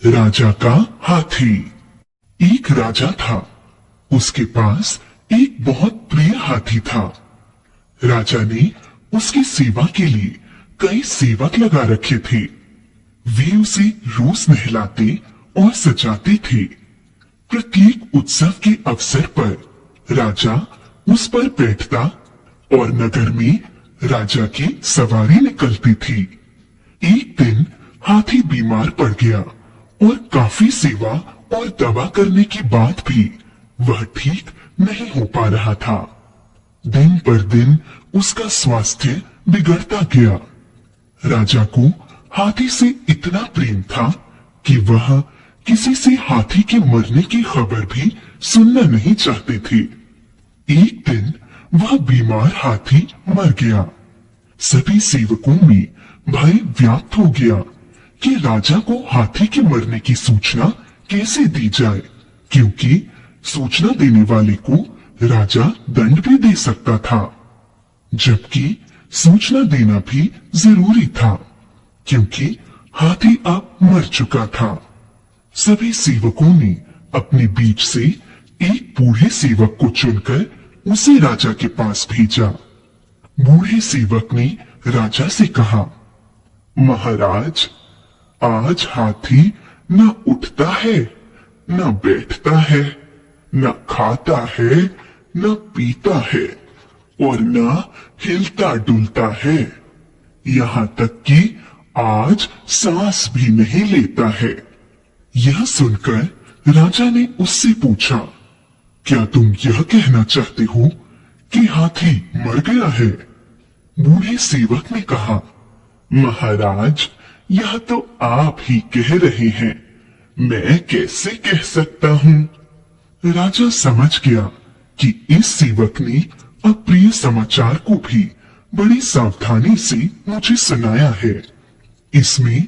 राजा का हाथी। एक राजा था, उसके पास एक बहुत प्रिय हाथी था। राजा ने उसकी सेवा के लिए कई सेवक लगा रखे थे। वे उसे रोज नहलाते और सजाते थे। प्रत्येक उत्सव के अवसर पर राजा उस पर बैठता और नगर में राजा की सवारी निकलती थी। एक दिन हाथी बीमार पड़ गया और काफी सेवा और दवा करने के बाद भी वह ठीक नहीं हो पा रहा था। दिन पर दिन उसका स्वास्थ्य बिगड़ता गया। राजा को हाथी से इतना प्रेम था कि वह किसी से हाथी के मरने की खबर भी सुनना नहीं चाहते थे। एक दिन वह बीमार हाथी मर गया। सभी सेवकों में भय व्याप्त हो गया कि राजा को हाथी के मरने की सूचना कैसे दी जाए, क्योंकि सूचना देने वाले को राजा दंड भी दे सकता था, जबकि सूचना देना भी जरूरी था, क्योंकि हाथी अब मर चुका था। सभी सेवकों ने अपने बीच से एक बूढ़े सेवक को चुनकर उसे राजा के पास भेजा। बूढ़े सेवक ने राजा से कहा, महाराज, आज हाथी न उठता है, न बैठता है, न खाता है, न पीता है और न हिलता डुलता है। यहाँ तक कि आज सांस भी नहीं लेता है। यह सुनकर राजा ने उससे पूछा, क्या तुम यह कहना चाहते हो कि हाथी मर गया है? बूढ़े सेवक ने कहा, महाराज, यह तो आप ही कह रहे हैं, मैं कैसे कह सकता हूँ। राजा समझ गया कि इस सेवक ने अप्रिय समाचार को भी बड़ी सावधानी से मुझे सुनाया है। इसमें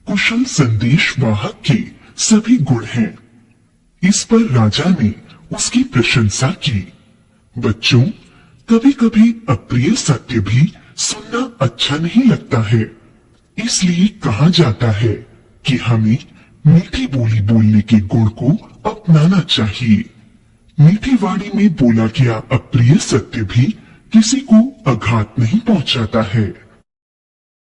कुशल संदेश वाहक के सभी गुण हैं। इस पर राजा ने उसकी प्रशंसा की। बच्चों, कभी कभी अप्रिय सत्य भी सुनना अच्छा नहीं लगता है। इसलिए कहा जाता है कि हमें मीठी बोली बोलने के गुण को अपनाना चाहिए। मीठी वाणी में बोला गया अप्रिय सत्य भी किसी को आघात नहीं पहुंचाता है।